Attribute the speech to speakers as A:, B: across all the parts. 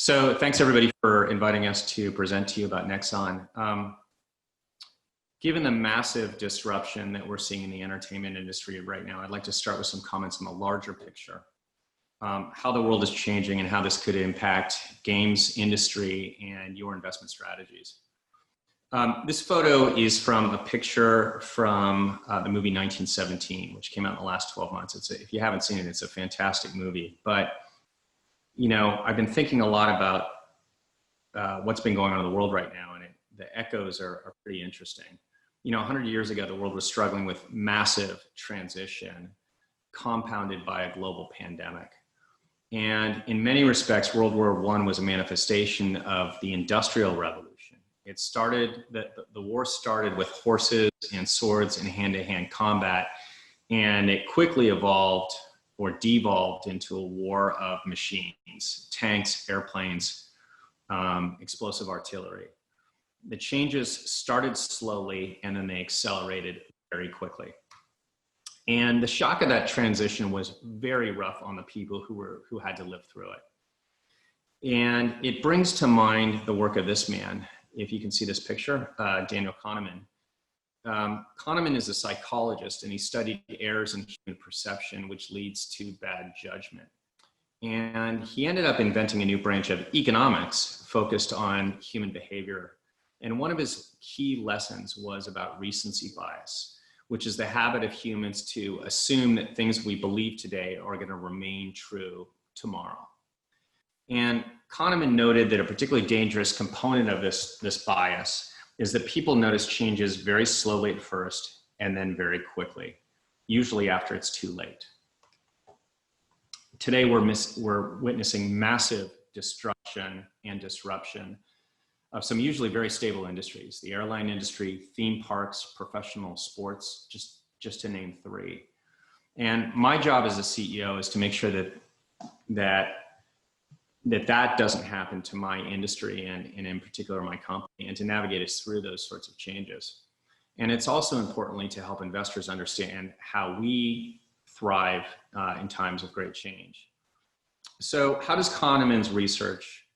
A: So thanks everybody for inviting us to present to you about NEXON. Given the massive disruption that we're seeing in the entertainment industry right now, I'd like to start with some comments on the larger picture. How the world is changing and how this could impact games industry and your investment strategies. This photo is from a picture from the movie 1917, which came out in the last 12 months. If you haven't seen it, it's a fantastic movie. But you know, I've been thinking a lot about what's been going on in the world right now, and the echoes are pretty interesting. You know, 100 years ago, the world was struggling with massive transition compounded by a global pandemic. And in many respects, World War I was a manifestation of the Industrial Revolution. It started, the war started with horses and swords and hand-to-hand combat, and it quickly evolved or devolved into a war of machines, tanks, airplanes, explosive artillery. The changes started slowly and then they accelerated very quickly. And the shock of that transition was very rough on the people who had to live through it. And it brings to mind the work of this man. If you can see this picture, Daniel Kahneman. Kahneman is a psychologist, and he studied errors in human perception, which leads to bad judgment. And he ended up inventing a new branch of economics focused on human behavior. And one of his key lessons was about recency bias, which is the habit of humans to assume that things we believe today are going to remain true tomorrow. And Kahneman noted that a particularly dangerous component of this bias is that people notice changes very slowly at first and then very quickly, usually after it's too late. Today, we're witnessing massive destruction and disruption of some usually very stable industries: the airline industry, theme parks, professional sports, just to name three. And my job as a CEO is to make sure that doesn't happen to my industry and in particular my company, and to navigate us through those sorts of changes. And it's also importantly to help investors understand how we thrive in times of great change. So how does Kahneman's research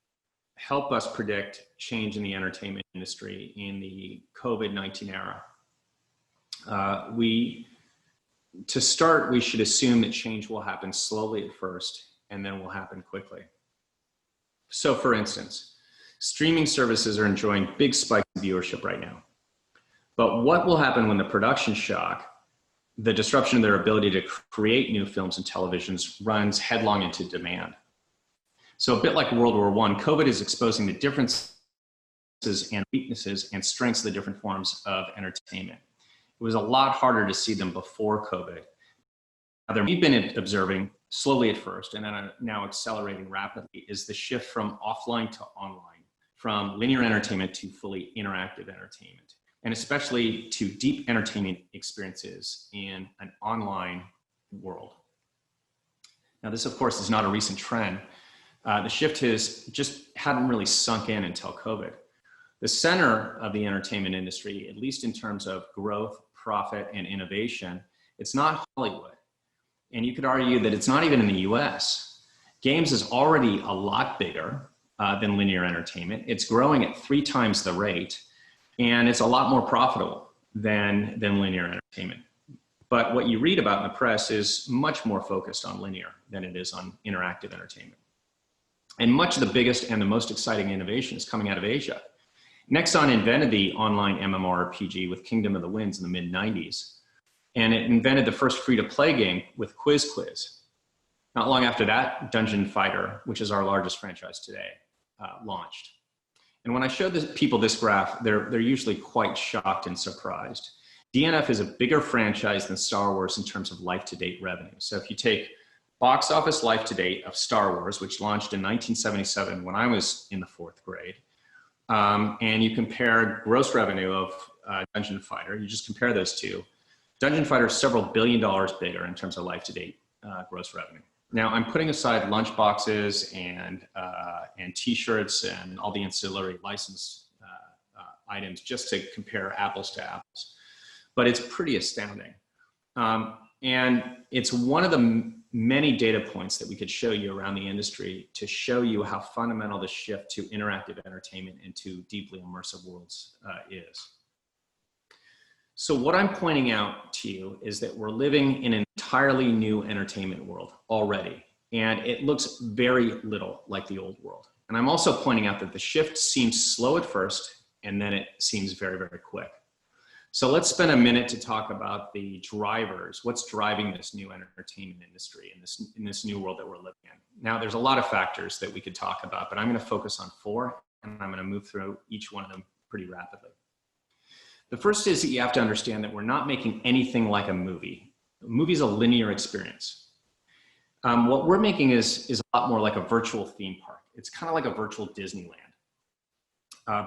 A: help us predict change in the entertainment industry in the COVID-19 era? To start, we should assume that change will happen slowly at first and then will happen quickly. So for instance, streaming services are enjoying big spikes in viewership right now. But what will happen when the production shock, the disruption of their ability to create new films and televisions, runs headlong into demand? So a bit like World War I, COVID is exposing the differences and weaknesses and strengths of the different forms of entertainment. It was a lot harder to see them before COVID. We've been observing slowly at first and then now accelerating rapidly is the shift from offline to online, from linear entertainment to fully interactive entertainment, and especially to deep entertainment experiences in an online world. Now this of course is not a recent trend. The shift hadn't really sunk in until COVID. The center of the entertainment industry, at least in terms of growth, profit, and innovation, it's not Hollywood. And you could argue that it's not even in the US. Games is already a lot bigger than linear entertainment. It's growing at 3 times the rate, and it's a lot more profitable than linear entertainment. But what you read about in the press is much more focused on linear than it is on interactive entertainment. And much of the biggest and the most exciting innovation is coming out of Asia. NEXON invented the online MMORPG with Kingdom of the Winds in the mid-90s. And it invented the first free-to-play game with Quiz. Not long after that, Dungeon Fighter, which is our largest franchise today, launched. And when I show people this graph, they're usually quite shocked and surprised. DNF is a bigger franchise than Star Wars in terms of life-to-date revenue. So if you take box office life-to-date of Star Wars, which launched in 1977 when I was in the 4th grade, and you compare gross revenue of Dungeon Fighter, you just compare those two, Dungeon Fighter is several $billion bigger in terms of life-to-date gross revenue. Now, I'm putting aside lunch boxes and T-shirts and all the ancillary license items just to compare apples to apples, but it's pretty astounding. And it's one of the many data points that we could show you around the industry to show you how fundamental the shift to interactive entertainment into deeply immersive worlds is. So what I'm pointing out to you is that we're living in an entirely new entertainment world already, and it looks very little like the old world. And I'm also pointing out that the shift seems slow at first, and then it seems very, very quick. So let's spend a minute to talk about the drivers. What's driving this new entertainment industry in this new world that we're living in? Now, there's a lot of factors that we could talk about, but I'm going to focus on 4, and I'm going to move through each one of them pretty rapidly. The first is that you have to understand that we're not making anything like a movie. A movie is a linear experience. What we're making is a lot more like a virtual theme park. It's kind of like a virtual Disneyland.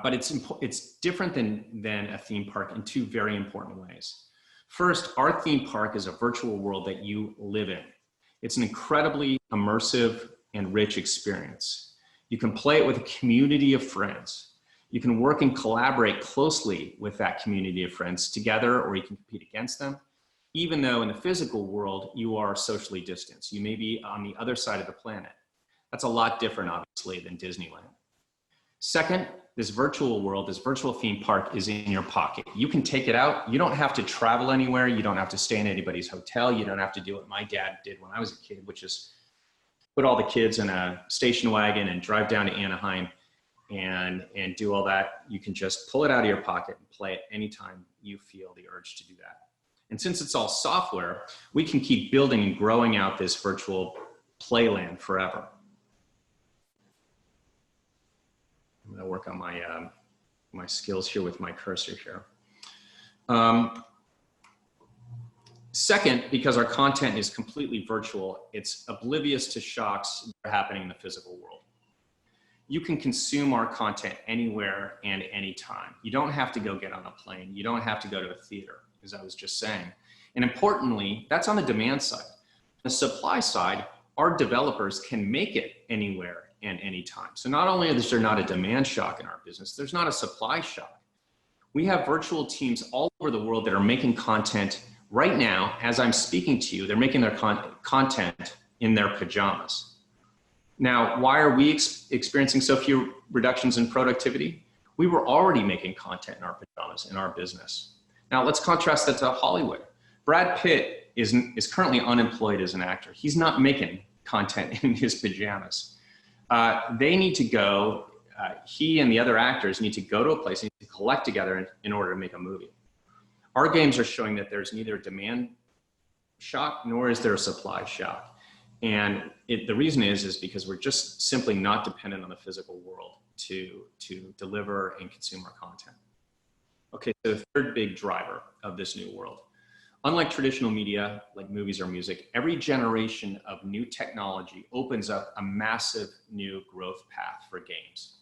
A: But it's different than a theme park in 2 very important ways. First, our theme park is a virtual world that you live in. It's an incredibly immersive and rich experience. You can play it with a community of friends. You can work and collaborate closely with that community of friends together, or you can compete against them. Even though in the physical world, you are socially distanced. You may be on the other side of the planet. That's a lot different, obviously, than Disneyland. Second, this virtual world, this virtual theme park is in your pocket. You can take it out. You don't have to travel anywhere. You don't have to stay in anybody's hotel. You don't have to do what my dad did when I was a kid, which is put all the kids in a station wagon and drive down to Anaheim and do all that. You can just pull it out of your pocket and play it anytime you feel the urge to do that. And since it's all software, we can keep building and growing out this virtual playland forever. I'm going to work on my my skills here with my cursor here. Second, because our content is completely virtual, it's oblivious to shocks that are happening in the physical world. You can consume our content anywhere and anytime. You don't have to go get on a plane. You don't have to go to a theater, as I was just saying. And importantly, that's on the demand side. On the supply side, our developers can make it anywhere and anytime. So not only is there not a demand shock in our business, there's not a supply shock. We have virtual teams all over the world that are making content right now. As I'm speaking to you, they're making their content in their pajamas. Now, why are we experiencing so few reductions in productivity? We were already making content in our pajamas in our business. Now let's contrast that to Hollywood. Brad Pitt is currently unemployed as an actor. He's not making content in his pajamas. They need to go, he and the other actors need to go to a place and need to collect together in order to make a movie. Our games are showing that there's neither a demand shock nor is there a supply shock. And the reason is because we're just simply not dependent on the physical world to deliver and consume our content. Okay, so the third big driver of this new world. Unlike traditional media, like movies or music, every generation of new technology opens up a massive new growth path for games.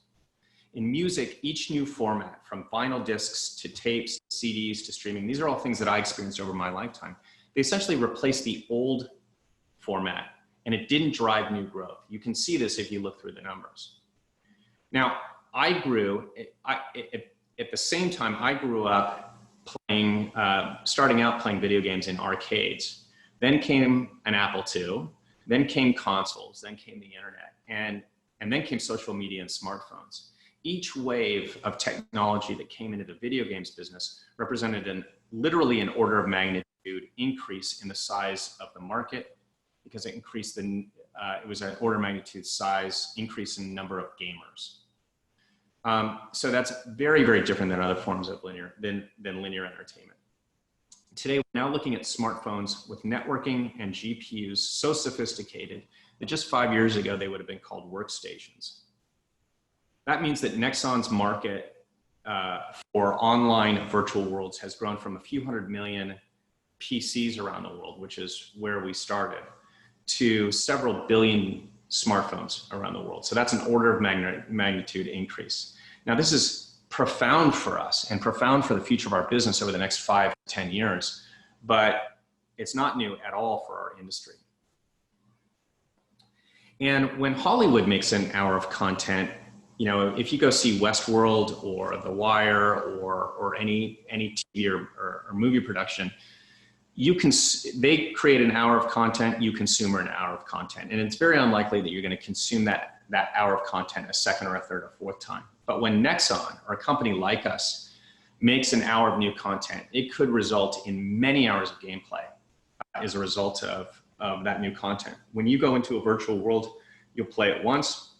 A: In music, each new format, from vinyl discs to tapes, CDs to streaming, these are all things that I experienced over my lifetime. They essentially replaced the old format, and it didn't drive new growth. You can see this if you look through the numbers. Now, I grew, at the same time, I grew up starting out playing video games in arcades. Then came an Apple II, then came consoles, then came the internet, and then came social media and smartphones. Each wave of technology that came into the video games business represented literally an order of magnitude increase in the size of the market, because it increased it was an order of magnitude size increase in the number of gamers. So that's very, very different than other forms of linear entertainment. Today, we're now looking at smartphones with networking and GPUs so sophisticated that just 5 years ago, they would have been called workstations. That means that NEXON's market for online virtual worlds has grown from a few 100 million PCs around the world, which is where we started, to several billion smartphones around the world. So that's an order of magnitude increase. Now, this is profound for us and profound for the future of our business over the next 5 to 10 years, but it's not new at all for our industry. And when Hollywood makes an hour of content, you know, if you go see Westworld or The Wire or any TV or movie production, they create an hour of content, you consume an hour of content. And it's very unlikely that you're going to consume that hour of content a second or a third or fourth time. But when NEXON, or a company like us, makes an hour of new content, it could result in many hours of gameplay as a result of that new content. When you go into a virtual world, you'll play it once,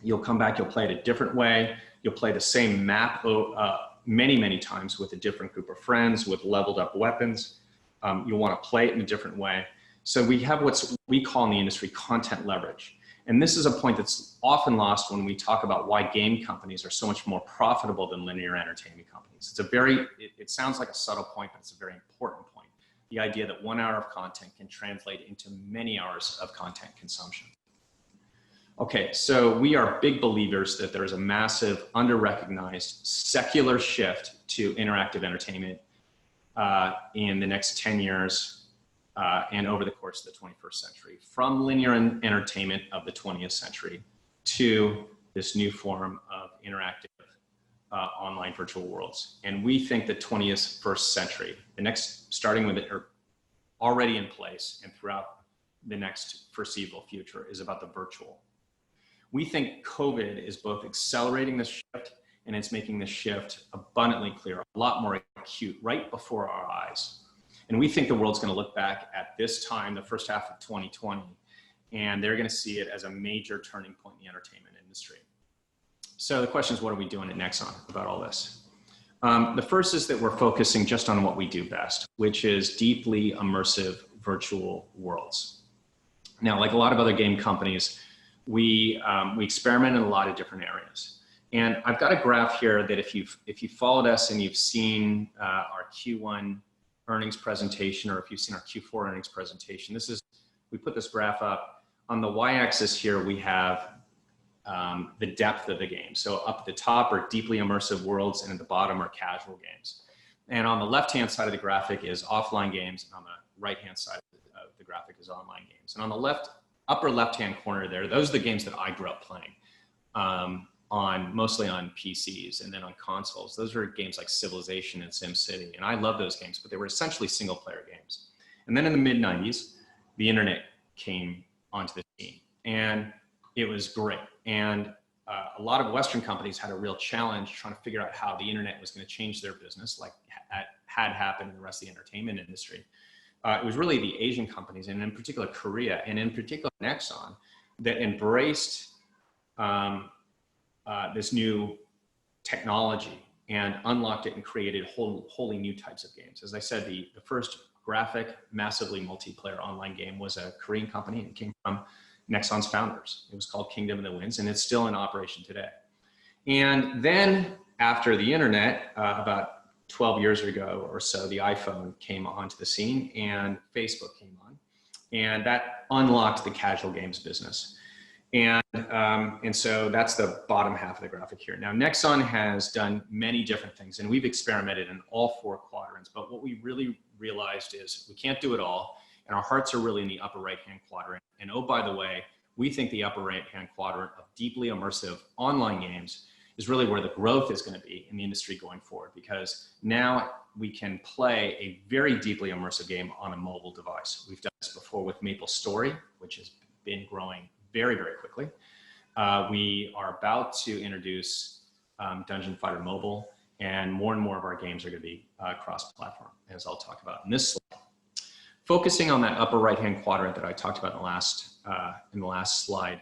A: you'll come back, you'll play it a different way, you'll play the same map many, many times with a different group of friends, with leveled up weapons. You'll want to play it in a different way. So we have what we call in the industry content leverage. And this is a point that's often lost when we talk about why game companies are so much more profitable than linear entertainment companies. It sounds like a subtle point, but it's a very important point. The idea that 1 hour of content can translate into many hours of content consumption. Okay, so we are big believers that there's a massive, under-recognized secular shift to interactive entertainment in the next 10 years and over the course of the 21st century, from linear entertainment of the 20th century to this new form of interactive online virtual worlds. And we think the 21st century, starting with it, are already in place and throughout the next foreseeable future, is about the virtual. We think COVID is both accelerating this shift and it's making this shift abundantly clear, a lot more acute right before our eyes. And we think the world's going to look back at this time, the first half of 2020, and they're going to see it as a major turning point in the entertainment industry. So the question is, what are we doing at NEXON about all this? The first is that we're focusing just on what we do best, which is deeply immersive virtual worlds. Now, like a lot of other game companies, we experiment in a lot of different areas. And I've got a graph here that if you've followed us and you've seen our Q1 earnings presentation, or if you've seen our Q4 earnings presentation, we put this graph up. On the y-axis here, we have the depth of the game. So up at the top are deeply immersive worlds, and at the bottom are casual games. And on the left-hand side of the graphic is offline games, and on the right-hand side of the graphic is online games. And on the upper left-hand corner there, those are the games that I grew up playing, mostly on PCs and then on consoles. Those are games like Civilization and SimCity, and I love those games, but they were essentially single-player games. And then in the mid-90s, the internet came onto the scene, and it was great. And a lot of Western companies had a real challenge trying to figure out how the internet was going to change their business, like had happened in the rest of the entertainment industry. It was really the Asian companies, and in particular Korea, and in particular NEXON, that embraced this new technology and unlocked it and created wholly new types of games. As I said, the first graphic, massively multiplayer online game was a Korean company, and it came from NEXON's founders. It was called Kingdom of the Winds, and it's still in operation today. And then after the internet, about 12 years ago or so, the iPhone came onto the scene and Facebook came on, and that unlocked the casual games business. And so that's the bottom half of the graphic here. Now, NEXON has done many different things, and we've experimented in all 4 quadrants, but what we really realized is we can't do it all, and our hearts are really in the upper right-hand quadrant. And oh, by the way, we think the upper right-hand quadrant of deeply immersive online games is really where the growth is going to be in the industry going forward, because now we can play a very deeply immersive game on a mobile device. We've done this before with MapleStory, which has been growing very, very quickly. We are about to introduce Dungeon Fighter Mobile, and more of our games are going to be cross-platform, as I'll talk about in this slide. Focusing on that upper right-hand quadrant that I talked about in the last slide,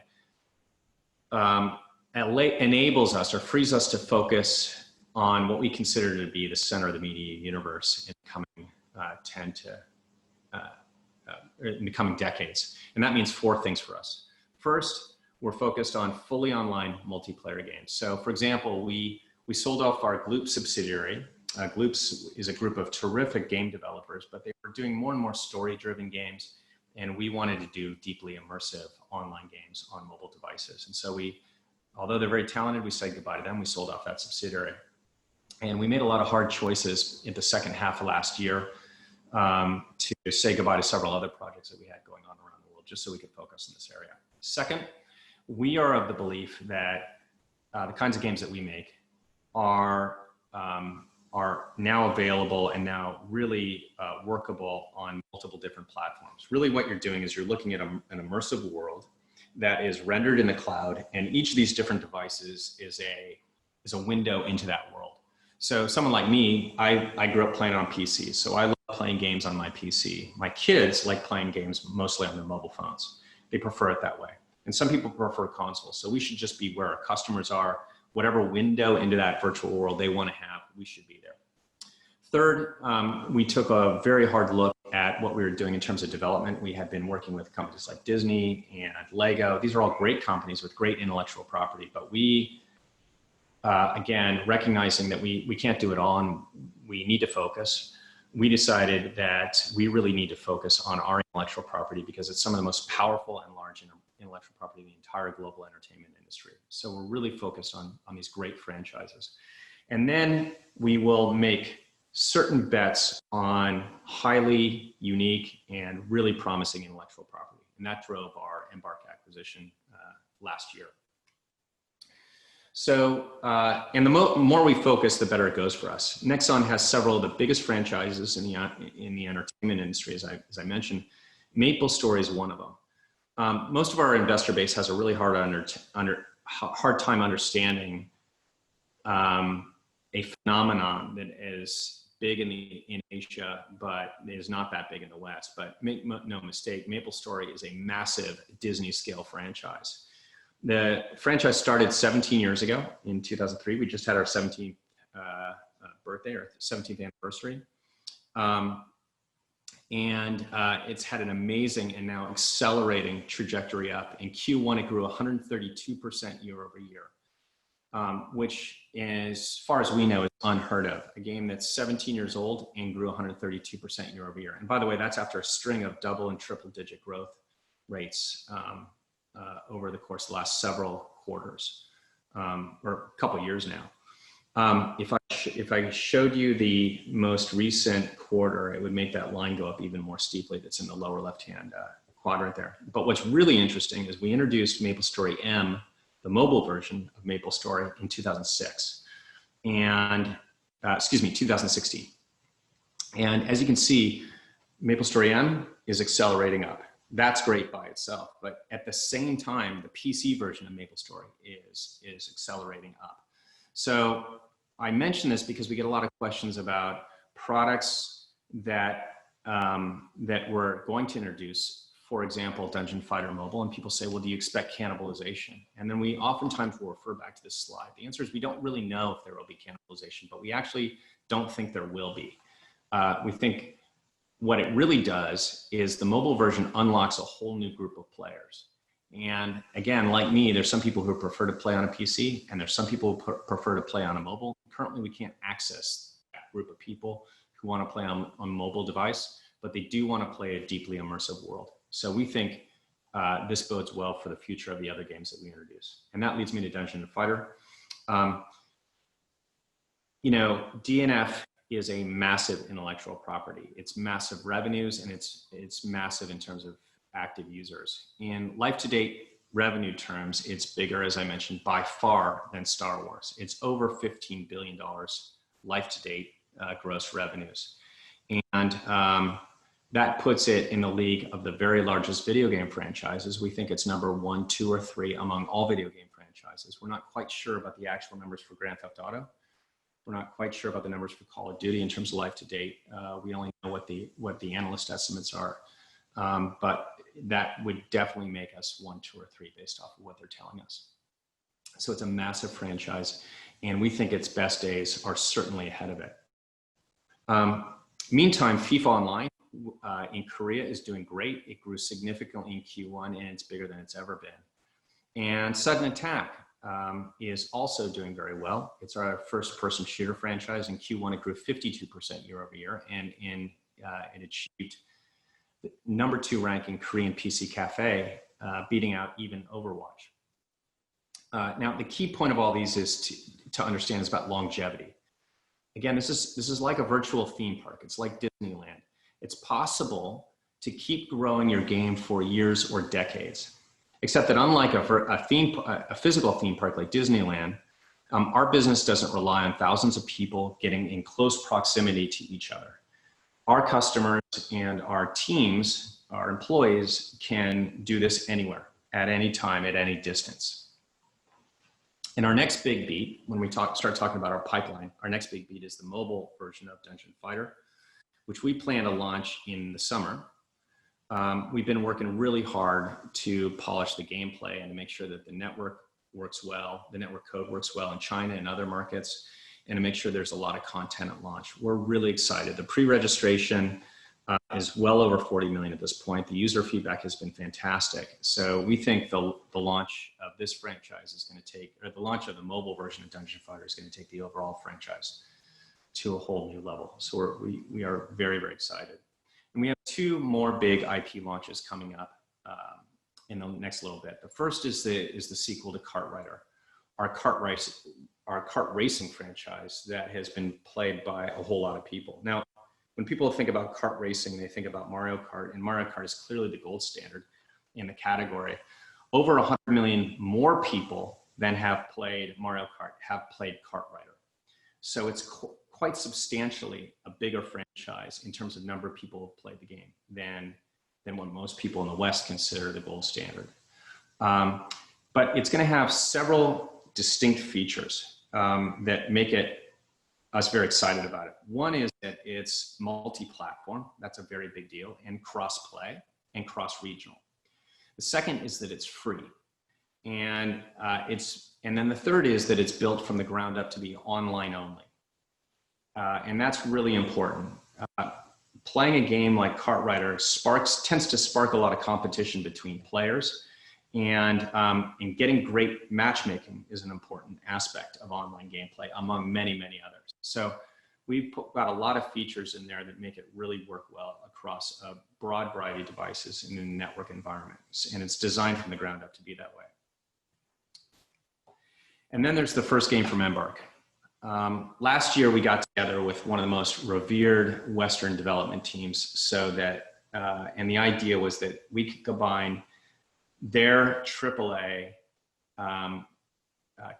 A: enables us or frees us to focus on what we consider to be the center of the media universe in the coming decades. And that means 4 things for us. First, we're focused on fully online multiplayer games. So for example, we sold off our Gloop subsidiary. Gloop is a group of terrific game developers, but they were doing more and more story-driven games, and we wanted to do deeply immersive online games on mobile devices. And so although they're very talented, we said goodbye to them. We sold off that subsidiary. And we made a lot of hard choices in the second half of last year to say goodbye to several other projects that we had going on around the world, just so we could focus in this area. Second, we are of the belief that the kinds of games that we make are are now available and now really workable on multiple different platforms. Really what you're doing is you're looking at an immersive world that is rendered in the cloud, and each of these different devices is a window into that world. So someone like me, I grew up playing on PCs, so I love playing games on my PC. My kids like playing games mostly on their mobile phones. They prefer it that way. And some people prefer consoles, so we should just be where our customers are. Whatever window into that virtual world they want to have, we should be there. Third, we took a very hard look at what we were doing in terms of development. We had been working with companies like Disney and Lego. These are all great companies with great intellectual property, but we, again, recognizing that we can't do it all and we need to focus, we decided that we really need to focus on our intellectual property because it's some of the most powerful and large intellectual property in the entire global entertainment industry. So we're really focused on these great franchises. And then we will make certain bets on highly unique and really promising intellectual property. And that drove our Embark acquisition last year. So, and the more we focus, the better it goes for us. Nexon has several of the biggest franchises in the entertainment industry, as I mentioned. MapleStory is one of them. Most of our investor base has a really hard time understanding a phenomenon that is big in Asia, but is not that big in the West. But make no mistake, MapleStory is a massive Disney-scale franchise. The franchise started 17 years ago in 2003. We just had our 17th birthday or 17th anniversary. And it's had an amazing and now accelerating trajectory up. In Q1, it grew 132% year over year, which, as far as we know, is unheard of. A game that's 17 years old and grew 132% year over year. And by the way, that's after a string of double and triple digit growth rates over the course of the last several quarters, or a couple of years now. If I showed you the most recent quarter, it would make that line go up even more steeply. That's in the lower left-hand quadrant there. But what's really interesting is we introduced MapleStory M, the mobile version of MapleStory, in 2006, and 2016. And as you can see, MapleStory M is accelerating up. That's great by itself, but at the same time, the PC version of MapleStory is accelerating up. So I mention this because we get a lot of questions about products that we're going to introduce, for example, Dungeon Fighter Mobile, and people say, well, do you expect cannibalization? And then we oftentimes will refer back to this slide. The answer is we don't really know if there will be cannibalization, but we actually don't think there will be. We think what it really does is the mobile version unlocks a whole new group of players. And again, like me, there's some people who prefer to play on a PC, and there's some people who prefer to play on a mobile. Currently, we can't access that group of people who want to play on a mobile device, but they do want to play a deeply immersive world. So we think this bodes well for the future of the other games that we introduce. And that leads me to Dungeon Fighter. DNF is a massive intellectual property. It's massive revenues, and it's massive in terms of active users. In life-to-date revenue terms, it's bigger, as I mentioned, by far than Star Wars. It's over $15 billion life-to-date gross revenues. And that puts it in the league of the very largest video game franchises. We think it's number 1, 2, or 3 among all video game franchises. We're not quite sure about the actual numbers for Grand Theft Auto. We're not quite sure about the numbers for Call of Duty in terms of life-to-date. We only know what the analyst estimates are. But that would definitely make us 1, 2, or 3 based off of what they're telling us. So it's a massive franchise, and we think its best days are certainly ahead of it. Meantime, FIFA Online in Korea is doing great. It grew significantly in Q1, and it's bigger than it's ever been. And Sudden Attack is also doing very well. It's our first-person shooter franchise. In Q1, it grew 52% year over year, and it achieved the number 2 rank in Korean PC Cafe, beating out even Overwatch. Now, the key point of all these is to understand is about longevity. Again, this is like a virtual theme park. It's like Disneyland. It's possible to keep growing your game for years or decades, except that unlike a physical theme park like Disneyland, Our business doesn't rely on thousands of people getting in close proximity to each other. Our customers and our teams, our employees, can do this anywhere, at any time, at any distance. And our next big beat, when we start talking about our pipeline, our next big beat is the mobile version of Dungeon Fighter, which we plan to launch in the summer. We've been working really hard to polish the gameplay and to make sure that the network works well, the network code works well in China and other markets, and to make sure there's a lot of content at launch. We're really excited. The pre-registration is well over 40 million at this point. The user feedback has been fantastic. So we think the launch of this franchise is going to take, or the launch of the mobile version of Dungeon Fighter is going to take the overall franchise to a whole new level. So we are very, very excited. And we have two more big IP launches coming up in the next little bit. The first is the sequel to Kartrider, our kart racing franchise that has been played by a whole lot of people. Now, when people think about kart racing, they think about Mario Kart, and Mario Kart is clearly the gold standard in the category. Over 100 million more people than have played Mario Kart have played Kartrider. So it's quite substantially a bigger franchise in terms of number of people who have played the game than what most people in the West consider the gold standard. But it's going to have several distinct features that make us very excited about it. One is that it's multi-platform. That's a very big deal, and cross-play and cross-regional. The second is that it's free. And then the third is that it's built from the ground up to be online only. And that's really important. Playing a game like Kartrider tends to spark a lot of competition between players, and getting great matchmaking is an important aspect of online gameplay among many, many others. So we've got a lot of features in there that make it really work well across a broad variety of devices in a network environment. And it's designed from the ground up to be that way. And then there's the first game from Embark. Last year, we got together with one of the most revered Western development teams, so that, and the idea was that we could combine their AAA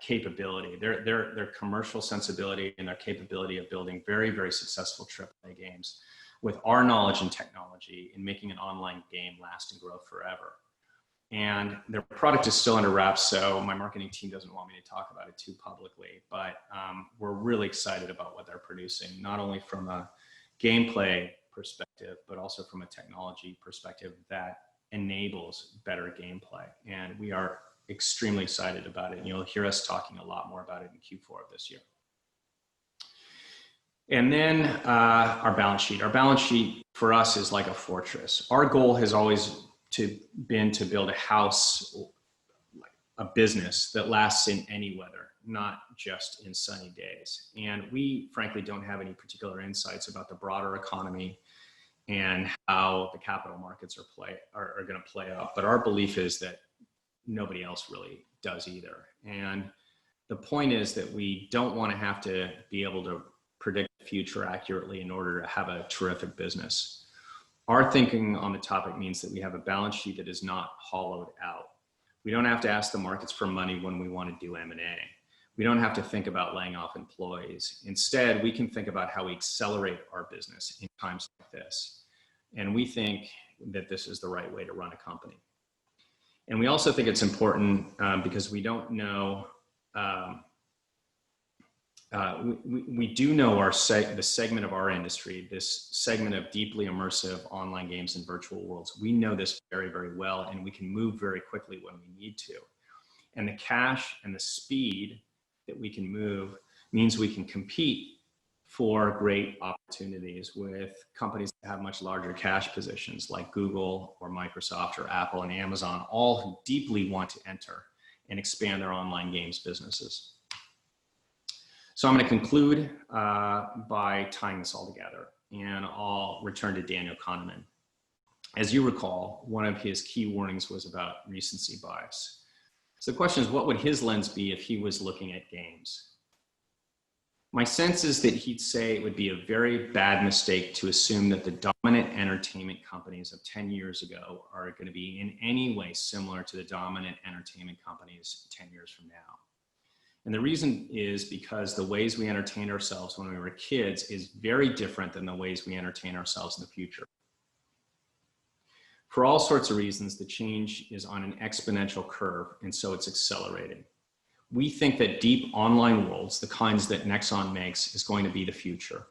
A: capability, their commercial sensibility and their capability of building very, very successful AAA games with our knowledge and technology in making an online game last and grow forever. And their product is still under wraps, so my marketing team doesn't want me to talk about it too publicly, but we're really excited about what they're producing, not only from a gameplay perspective, but also from a technology perspective that enables better gameplay. And we are extremely excited about it. And you'll hear us talking a lot more about it in Q4 of this year. And then our balance sheet. Our balance sheet for us is like a fortress. Our goal has always been to build a house, a business that lasts in any weather, not just in sunny days. And we frankly don't have any particular insights about the broader economy and how the capital markets are going to play out. But our belief is that nobody else really does either. And the point is that we don't want to have to be able to predict the future accurately in order to have a terrific business. Our thinking on the topic means that we have a balance sheet that is not hollowed out. We don't have to ask the markets for money when we want to do M&A. We don't have to think about laying off employees. Instead, we can think about how we accelerate our business in times like this. And we think that this is the right way to run a company. And we also think it's important because we don't know, we do know the segment of our industry, this segment of deeply immersive online games and virtual worlds. We know this very, very well, and we can move very quickly when we need to. And the cash and the speed that we can move means we can compete for great opportunities with companies that have much larger cash positions like Google or Microsoft or Apple and Amazon, all who deeply want to enter and expand their online games businesses. So I'm going to conclude by tying this all together, and I'll return to Daniel Kahneman. As you recall, one of his key warnings was about recency bias. So the question is, what would his lens be if he was looking at games? My sense is that he'd say it would be a very bad mistake to assume that the dominant entertainment companies of 10 years ago are going to be in any way similar to the dominant entertainment companies 10 years from now. And the reason is because the ways we entertained ourselves when we were kids is very different than the ways we entertain ourselves in the future. For all sorts of reasons, the change is on an exponential curve, and so it's accelerating. We think that deep online worlds, the kinds that NEXON makes, is going to be the future.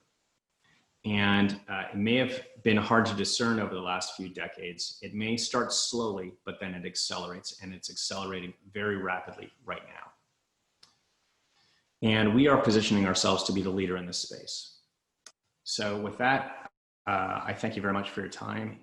A: And it may have been hard to discern over the last few decades. It may start slowly, but then it accelerates, and it's accelerating very rapidly right now. And we are positioning ourselves to be the leader in this space. So with that, I thank you very much for your time.